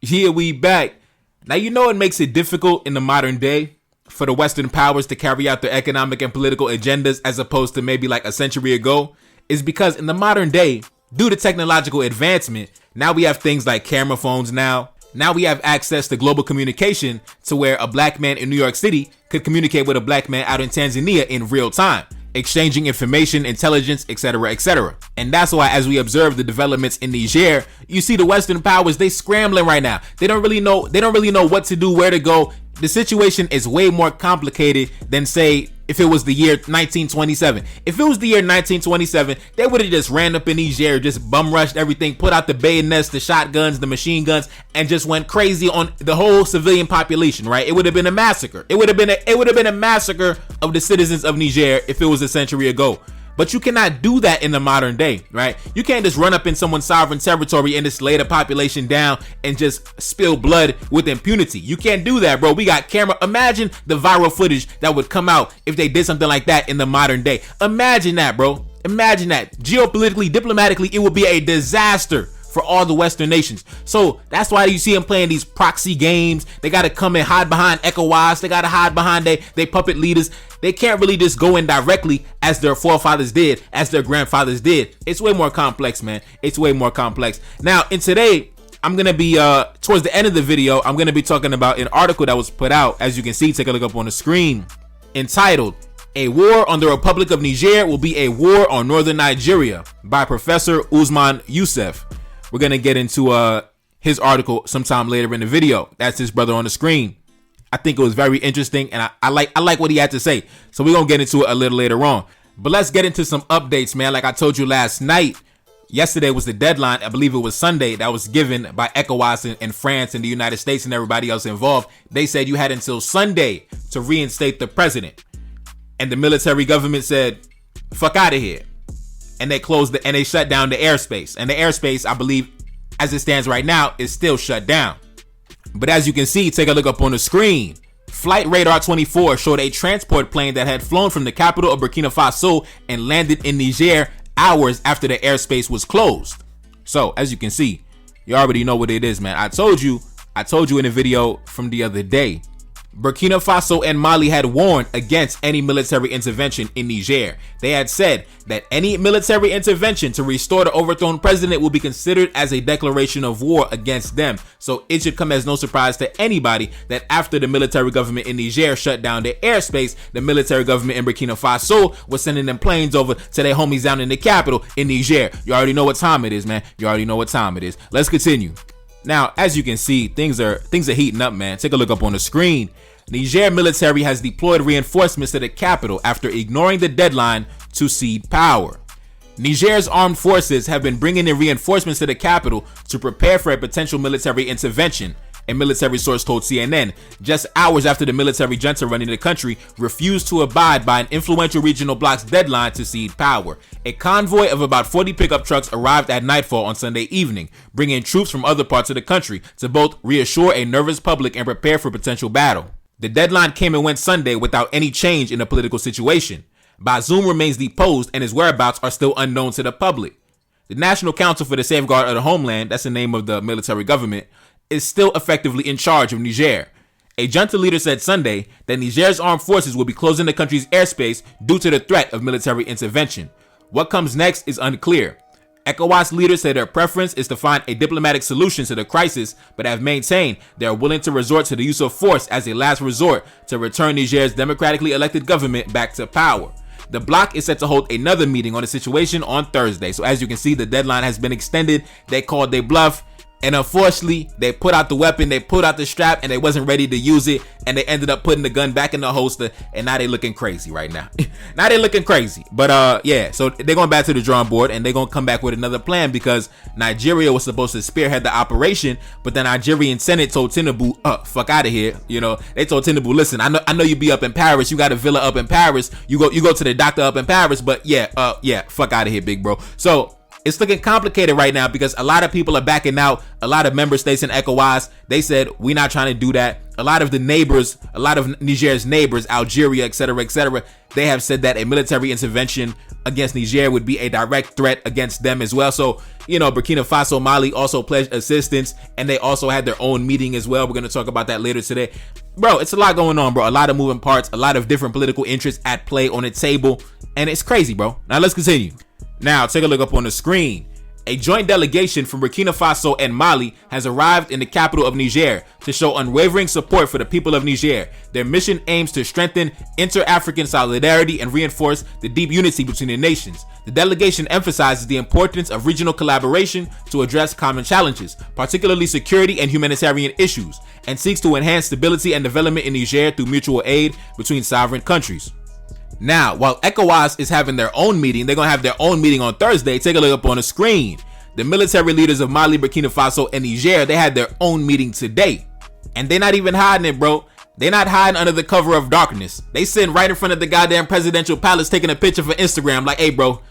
Here we back. Now, you know it makes it difficult in the modern day for the Western powers to carry out their economic and political agendas as opposed to maybe like a century ago, is because in the modern day, due to technological advancement, now we have things like camera phones now. Now we have access to global communication to where a black man in New York City could communicate with a black man out in Tanzania in real time, exchanging information, intelligence, etc., etc. And that's why, as we observe the developments in Niger, you see the Western powers, they scrambling right now. They don't really know what to do, where to go. The situation is way more complicated than, say, if it was the year 1927. If it was the year 1927, they would have just ran up in Niger, just bum rushed everything, put out the bayonets, the shotguns, the machine guns, and just went crazy on the whole civilian population, right? It would have been a massacre. It would have been a massacre of the citizens of Niger if it was a century ago. But you cannot do that in the modern day, right? You can't just run up in someone's sovereign territory and just lay the population down and just spill blood with impunity. You can't do that, bro. We got camera. Imagine the viral footage that would come out if they did something like that in the modern day. Imagine that, bro. Imagine that. Geopolitically, diplomatically, it would be a disaster for all the Western nations. So that's why you see them playing these proxy games. They got to come and hide behind ECOWAS. They got to hide behind they puppet leaders. They can't really just go in directly as their forefathers did, as their grandfathers did. It's way more complex, man. It's way more complex. Now, in today, I'm going to be, towards the end of the video, I'm going to be talking about an article that was put out. As you can see, take a look up on the screen, entitled, "A War on the Republic of Niger Will Be a War on Northern Nigeria" by Professor Usman Youssef. We're going to get into his article sometime later in the video. That's his brother on the screen. I think it was very interesting, and I like what he had to say. So we're going to get into it a little later on. But let's get into some updates, man. Like I told you last night, yesterday was the deadline. I believe it was Sunday that was given by ECOWAS in France and the United States and everybody else involved. They said you had until Sunday to reinstate the president. And the military government said, fuck out of here. And they shut down the airspace. And the airspace, I believe, as it stands right now, is still shut down. But as you can see, take a look up on the screen. Flight Radar 24 showed a transport plane that had flown from the capital of Burkina Faso and landed in Niger hours after the airspace was closed. So, as you can see, you already know what it is, man. I told you in a video from the other day. Burkina Faso and Mali had warned against any military intervention in Niger. They had said that any military intervention to restore the overthrown president will be considered as a declaration of war against them. So it should come as no surprise to anybody that after the military government in Niger shut down their airspace, the military government in Burkina Faso was sending them planes over to their homies down in the capital in Niger. You already know what time it is, man. You already know what time it is. Let's continue. Now, as you can see, things are heating up, man. Take a look up on the screen. Niger military has deployed reinforcements to the capital after ignoring the deadline to cede power. Niger's armed forces have been bringing in reinforcements to the capital to prepare for a potential military intervention, a military source told CNN, just hours after the military junta running the country refused to abide by an influential regional bloc's deadline to cede power. A convoy of about 40 pickup trucks arrived at nightfall on Sunday evening, bringing troops from other parts of the country to both reassure a nervous public and prepare for potential battle. The deadline came and went Sunday without any change in the political situation. Bazoum remains deposed and his whereabouts are still unknown to the public. The National Council for the Safeguard of the Homeland, that's the name of the military government, is still effectively in charge of Niger. A junta leader said Sunday that Niger's armed forces will be closing the country's airspace due to the threat of military intervention. What comes next is unclear. ECOWAS leaders say their preference is to find a diplomatic solution to the crisis, but have maintained they are willing to resort to the use of force as a last resort to return Niger's democratically elected government back to power. The bloc is set to hold another meeting on the situation on Thursday. So as you can see, the deadline has been extended. They called their bluff. And unfortunately, they put out the weapon, they put out the strap, and they wasn't ready to use it. And they ended up putting the gun back in the holster. And now they looking crazy right now. Now they looking crazy. But yeah, so they're going back to the drawing board and they're going to come back with another plan because Nigeria was supposed to spearhead the operation. But the Nigerian Senate told Tinubu, fuck out of here. You know, they told Tinubu, listen, I know you be up in Paris. You got a villa up in Paris. You go to the doctor up in Paris. But yeah, fuck out of here, big bro. So It's looking complicated right now because a lot of people are backing out. A lot of member states in ECOWAS, they said, we're not trying to do that. A lot of the neighbors, a lot of Niger's neighbors, Algeria, etc., they have said that a military intervention against Niger would be a direct threat against them as well. So, Burkina Faso, Mali also pledged assistance, and they also had their own meeting as well. We're going to talk about that later today. Bro, it's a lot going on, bro. A lot of moving parts, a lot of different political interests at play on the table, and it's crazy, bro. Now let's continue. Now, take a look up on the screen. A joint delegation from Burkina Faso and Mali has arrived in the capital of Niger to show unwavering support for the people of Niger. Their mission aims to strengthen inter-African solidarity and reinforce the deep unity between the nations. The delegation emphasizes the importance of regional collaboration to address common challenges, particularly security and humanitarian issues, and seeks to enhance stability and development in Niger through mutual aid between sovereign countries. Now, while ECOWAS is having their own meeting, they're going to have their own meeting on Thursday. Take a look up on the screen. The military leaders of Mali, Burkina Faso, and Niger, they had their own meeting today. And they're not even hiding it, bro. They're not hiding under the cover of darkness. They sitting right in front of the goddamn presidential palace taking a picture for Instagram like, hey, bro,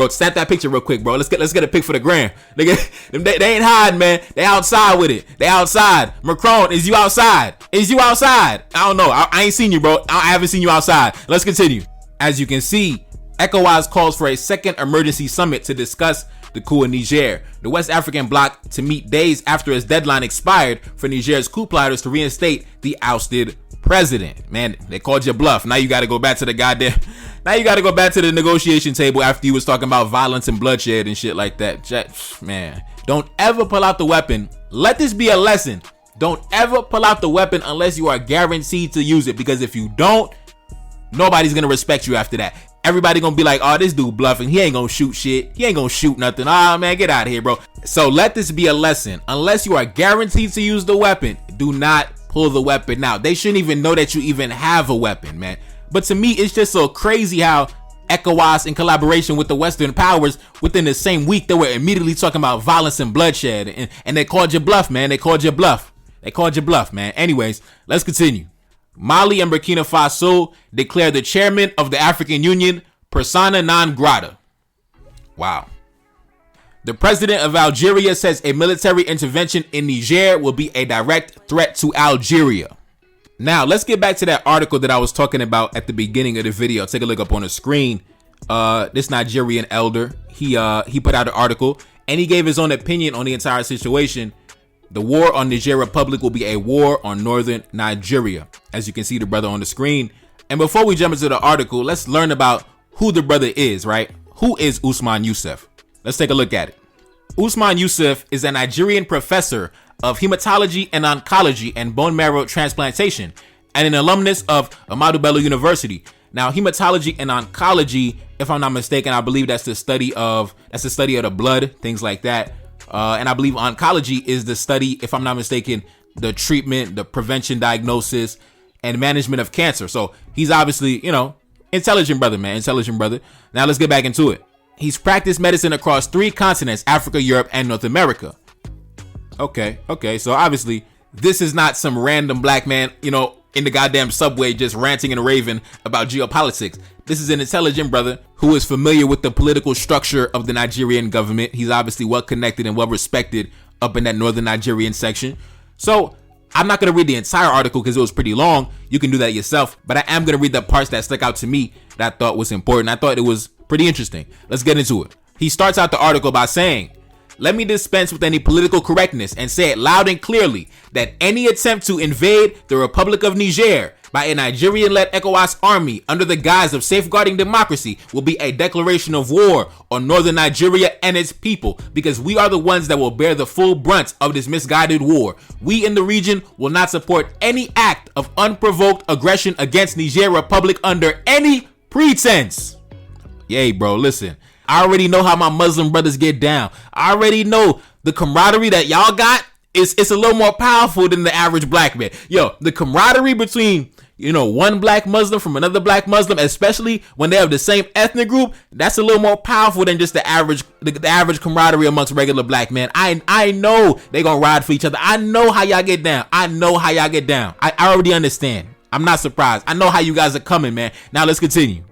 snap that picture real quick, bro. Let's get a pic for the gram. They ain't hiding, man. They outside with it. They outside. Macron, is you outside? I don't know. I ain't seen you, bro. I haven't seen you outside. Let's continue. As you can see, ECOWAS calls for a second emergency summit to discuss the coup in Niger. The West African bloc to meet days after its deadline expired for Niger's coup plotters to reinstate the ousted president. Man, they called you bluff. Now you got to go back to the negotiation table after you was talking about violence and bloodshed and shit like that. Man, don't ever pull out the weapon. Let this be a lesson. Don't ever pull out the weapon unless you are guaranteed to use it, because if you don't, nobody's gonna respect you after that. Everybody gonna be like, oh, this dude bluffing. He ain't gonna shoot shit. He ain't gonna shoot nothing. Ah, man, get out of here, bro. So let this be a lesson. Unless you are guaranteed to use the weapon, do not pull the weapon out. They shouldn't even know that you even have a weapon, man. But to me, it's just so crazy how ECOWAS, in collaboration with the Western powers, within the same week, they were immediately talking about violence and bloodshed. And they called you bluff, man. They called you bluff, man. Anyways, let's continue. Mali and Burkina Faso declared the chairman of the African Union persona non grata. Wow. The president of Algeria says a military intervention in Niger will be a direct threat to Algeria. Now, let's get back to that article that I was talking about at the beginning of the video. Take a look up on the screen. This Nigerian elder, he put out an article and he gave his own opinion on the entire situation. The war on Niger Republic will be a war on northern Nigeria, as you can see the brother on the screen. And before we jump into the article, let's learn about who the brother is, right? Who is Usman Yusuf? Let's take a look at it. Usman Yusuf is a Nigerian professor of hematology and oncology and bone marrow transplantation and an alumnus of Ahmadu Bello University. Now, hematology and oncology, if I'm not mistaken, I believe that's the study of the blood, things like that. And I believe oncology is the study, if I'm not mistaken, the treatment, the prevention, diagnosis, and management of cancer. So he's obviously, intelligent brother, man. Intelligent brother. Now let's get back into it. He's practiced medicine across 3 continents, Africa, Europe, and North America. Okay. So obviously, this is not some random black man, in the goddamn subway just ranting and raving about geopolitics. This is an intelligent brother who is familiar with the political structure of the Nigerian government. He's obviously well connected and well respected up in that northern Nigerian section. So I'm not going to read the entire article because it was pretty long. You can do that yourself. But I am going to read the parts that stuck out to me that I thought was important. I thought it was pretty interesting. Let's get into it. He starts out the article by saying, "Let me dispense with any political correctness and say it loud and clearly that any attempt to invade the Republic of Niger by a Nigerian-led ECOWAS army under the guise of safeguarding democracy will be a declaration of war on northern Nigeria and its people, because we are the ones that will bear the full brunt of this misguided war. We in the region will not support any act of unprovoked aggression against Niger Republic under any pretense." Yay, bro, listen. I already know how my Muslim brothers get down. I already know the camaraderie that y'all got. It's a little more powerful than the average black man. Yo, the camaraderie between, one black Muslim from another black Muslim, especially when they have the same ethnic group, that's a little more powerful than just the average camaraderie amongst regular black men. I know they gonna ride for each other. I know how y'all get down. I already understand. I'm not surprised. I know how you guys are coming, man. Now let's continue.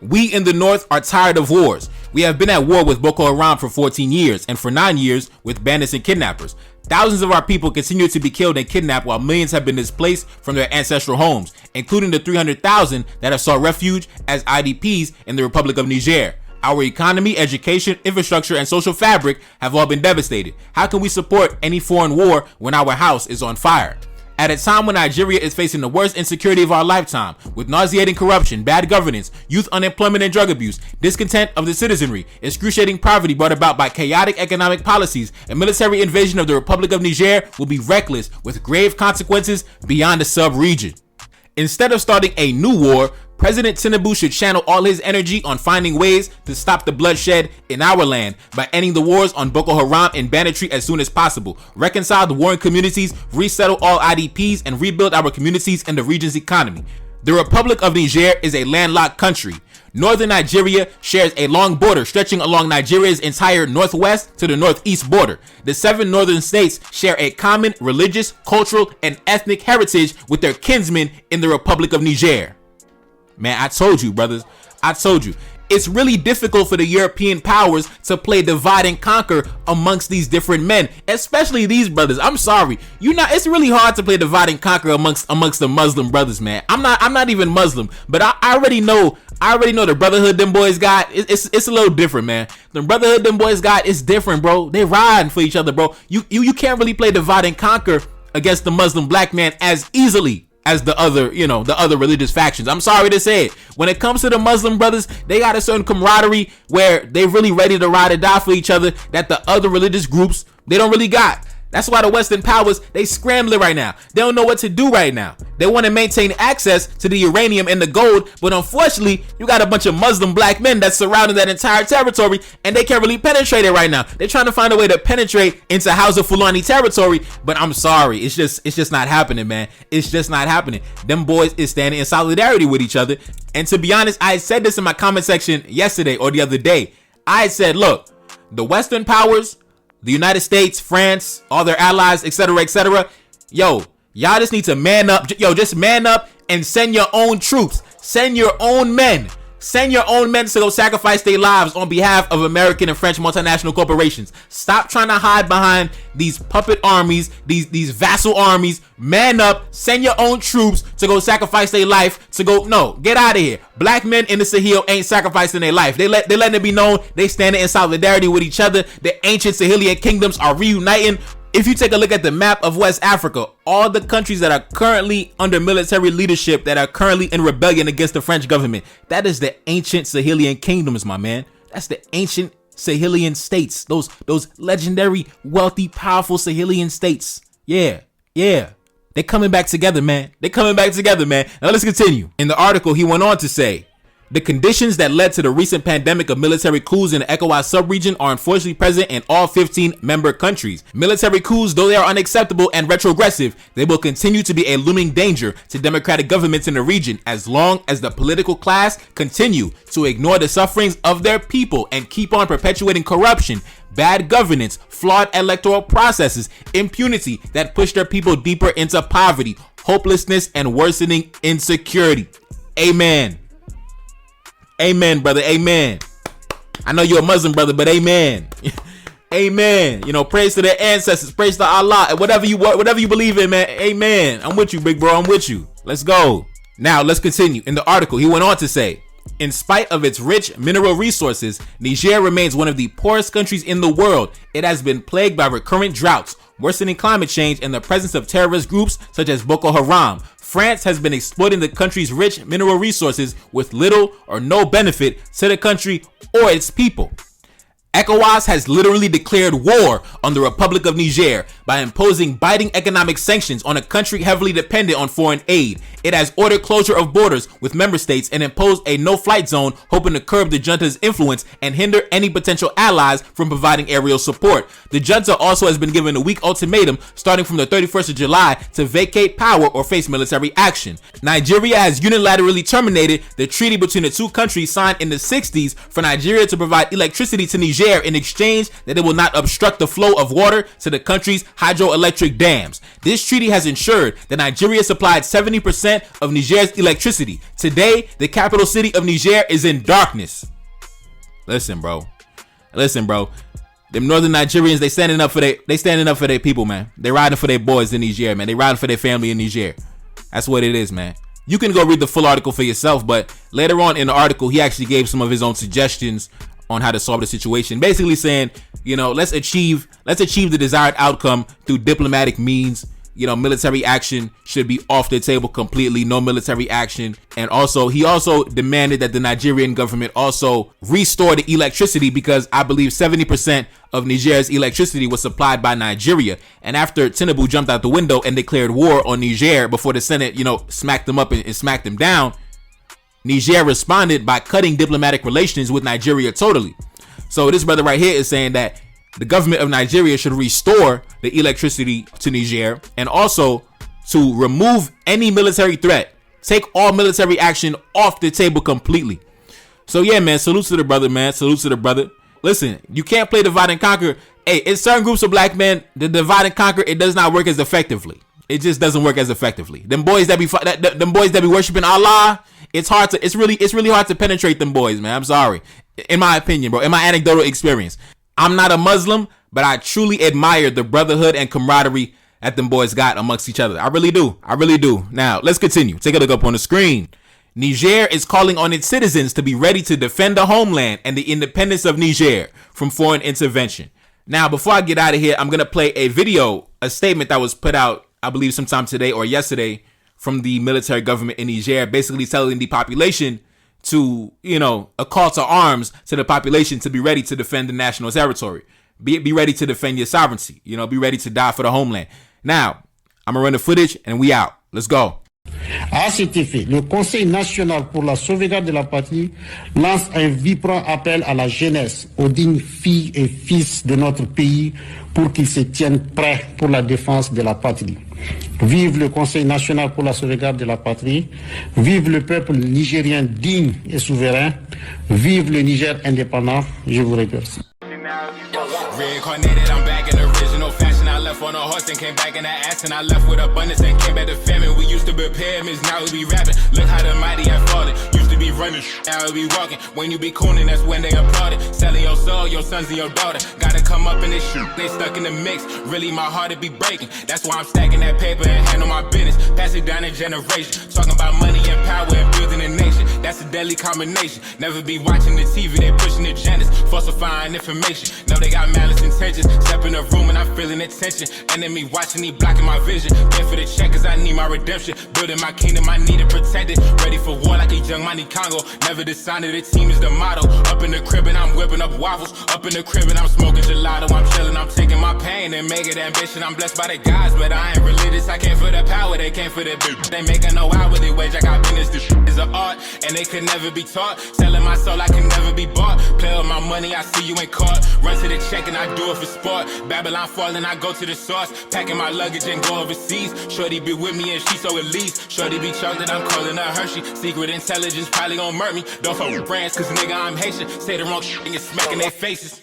"We in the North are tired of wars. We have been at war with Boko Haram for 14 years, and for 9 years with bandits and kidnappers. Thousands of our people continue to be killed and kidnapped, while millions have been displaced from their ancestral homes, including the 300,000 that have sought refuge as IDPs in the Republic of Niger. Our economy, education, infrastructure, and social fabric have all been devastated. How can we support any foreign war when our house is on fire? At a time when Nigeria is facing the worst insecurity of our lifetime, with nauseating corruption, bad governance, youth unemployment and drug abuse, discontent of the citizenry, excruciating poverty brought about by chaotic economic policies, a military invasion of the Republic of Niger will be reckless with grave consequences beyond the sub-region. Instead of starting a new war, President Tinubu should channel all his energy on finding ways to stop the bloodshed in our land by ending the wars on Boko Haram and banditry as soon as possible, reconcile the warring communities, resettle all IDPs, and rebuild our communities and the region's economy. The Republic of Niger is a landlocked country. Northern Nigeria shares a long border stretching along Nigeria's entire northwest to the northeast border. The 7 northern states share a common religious, cultural, and ethnic heritage with their kinsmen in the Republic of Niger. Man, I told you, brothers. I told you. It's really difficult for the European powers to play divide and conquer amongst these different men, especially these brothers. I'm sorry. It's really hard to play divide and conquer amongst the Muslim brothers, man. I'm not even Muslim, but I already know the brotherhood them boys got. It's a little different, man. The brotherhood them boys got is different, bro. They riding for each other, bro. You can't really play divide and conquer against the Muslim black man as easily as the other religious factions. I'm sorry to say it. When it comes to the Muslim brothers, they got a certain camaraderie where they really ready to ride or die for each other that the other religious groups, they don't really got. That's why the Western powers, they scrambling right now. They don't know what to do right now. They want to maintain access to the uranium and the gold, but unfortunately, you got a bunch of Muslim black men that's surrounding that entire territory, and they can't really penetrate it right now. They're trying to find a way to penetrate into House of Fulani territory, but I'm sorry, it's just not happening, man. It's just not happening. Them boys is standing in solidarity with each other, and to be honest, I said this in my comment section yesterday or the other day. I said, look, the Western powers, the United States, France, all their allies, etc., yo, y'all just need to man up. Just man up and send your own troops. Send your own men. Send your own men to go sacrifice their lives on behalf of American and French multinational corporations. Stop trying to hide behind these puppet armies, these vassal armies. Man up, send your own troops to go sacrifice their life get out of here. Black men in the Sahel ain't sacrificing their life. They letting it be known they standing in solidarity with each other. The ancient Sahelian kingdoms are reuniting. If you take a look at the map of West Africa, all the countries that are currently under military leadership, that are currently in rebellion against the French government, that is the ancient Sahelian kingdoms, my man. That's the ancient Sahelian states. Those legendary, wealthy, powerful Sahelian states. Yeah. They're coming back together, man. Now let's continue. In the article, he went on to say, the conditions that led to the recent pandemic of military coups in the ECOWAS sub-region are unfortunately present in all 15 member countries. Military coups, though they are unacceptable and retrogressive, they will continue to be a looming danger to democratic governments in the region as long as the political class continue to ignore the sufferings of their people and keep on perpetuating corruption, bad governance, flawed electoral processes, impunity that push their people deeper into poverty, hopelessness, and worsening insecurity. Amen. Amen, brother. Amen. I know you're a Muslim brother, but amen. Amen. Praise to their ancestors. Praise to Allah. Whatever you believe in, man. Amen. I'm with you, big bro. I'm with you. Let's go. Now, let's continue. In the article, he went on to say, in spite of its rich mineral resources, Niger remains one of the poorest countries in the world. It has been plagued by recurrent droughts, worsening climate change, and the presence of terrorist groups such as Boko Haram. France has been exploiting the country's rich mineral resources with little or no benefit to the country or its people. ECOWAS has literally declared war on the Republic of Niger by imposing biting economic sanctions on a country heavily dependent on foreign aid. It has ordered closure of borders with member states and imposed a no-flight zone, hoping to curb the junta's influence and hinder any potential allies from providing aerial support. The junta also has been given a week ultimatum starting from the 31st of July to vacate power or face military action. Nigeria has unilaterally terminated the treaty between the two countries signed in the 60s for Nigeria to provide electricity to Niger in exchange that it will not obstruct the flow of water to the country's hydroelectric dams. This treaty has ensured that Nigeria supplied 70% of Niger's electricity. Today, the capital city of Niger is in darkness. Listen, bro. Them northern Nigerians, they standing up for their people, man. They riding for their boys in Niger, man. They riding for their family in Niger. That's what it is, man. You can go read the full article for yourself, but later on in the article, he actually gave some of his own suggestions on how to solve the situation. Basically saying, let's achieve the desired outcome through diplomatic means. Military action should be off the table completely. No military action. And also, he also demanded that the Nigerian government also restore the electricity, because I believe 70% of Niger's electricity was supplied by Nigeria. And after Tinubu jumped out the window and declared war on Niger before the Senate, smacked them up and smacked them down, Niger responded by cutting diplomatic relations with Nigeria totally. So this brother right here is saying that the government of Nigeria should restore the electricity to Niger, and also to remove any military threat. Take all military action off the table completely. So yeah, man, salute to the brother, man. Salute to the brother. Listen, you can't play divide and conquer. Hey, in certain groups of black men, the divide and conquer, it does not work as effectively. It just doesn't work as effectively. Them boys that be worshiping Allah, it's really hard to penetrate them boys, man. I'm sorry. In my opinion, bro, in my anecdotal experience. I'm not a Muslim, but I truly admire the brotherhood and camaraderie that them boys got amongst each other. I really do. Now, let's continue. Take a look up on the screen. Niger is calling on its citizens to be ready to defend the homeland and the independence of Niger from foreign intervention. Now, before I get out of here, I'm going to play a statement that was put out, I believe sometime today or yesterday, from the military government in Niger, basically telling the population to, a call to arms to the population to be ready to defend the national territory. Be ready to defend your sovereignty. Be ready to die for the homeland. Now, I'm going to run the footage and we out. Let's go. À cet effet, le Conseil national pour la sauvegarde de la patrie lance un vibrant appel à la jeunesse, aux dignes filles et fils de notre pays, pour qu'ils se tiennent prêts pour la défense de la patrie. Vive le Conseil national pour la sauvegarde de la patrie, vive le peuple nigérien digne et souverain, vive le Niger indépendant. Je vous remercie. Reincarnated, I'm back in original fashion. I left on a horse and came back in the ass, and I left with abundance and came back to famine. We used to be pyramids, now we be rapping. Look how the mighty have fallen. Used to be running, now we be walking. When you be cooning, that's when they applauded. Selling your soul, your sons and your daughter. Gotta come up in this shit, they stuck in the mix. Really, my heart it be breaking. That's why I'm stacking that paper and handle my business. Pass it down in generation. Talking about money and power and building a nation. That's a deadly combination. Never be watching the TV, they pushing agendas, falsifying information. No, they got malice intentions. Step in the room and I'm feeling the tension. Enemy watching, he blocking my vision. Paying for the check cause I need my redemption. Building my kingdom, I need it protected. Ready for war like a young Money Congo. Never decided the team is the motto. Up in the crib and I'm whipping up waffles. Up in the crib and I'm smoking gelato. I'm chilling, I'm taking my pain and make it ambition. I'm blessed by the gods, but I ain't religious. I came for the power, they came for the bitch. They making no hourly wage, I got business. This shit is an art and they could never be taught. Selling my soul, I can never be bought. Play with my money, I see you ain't caught. Run to the check and I do it for sport. Babylon falling, I go to the source. Packing my luggage and go overseas. Shorty be with me and she so elite. Shorty be chocolate, I'm calling her Hershey. Secret intelligence probably gon' murk me. Don't fuck with brands cause nigga I'm Haitian. Say the wrong shit and get smacking their faces.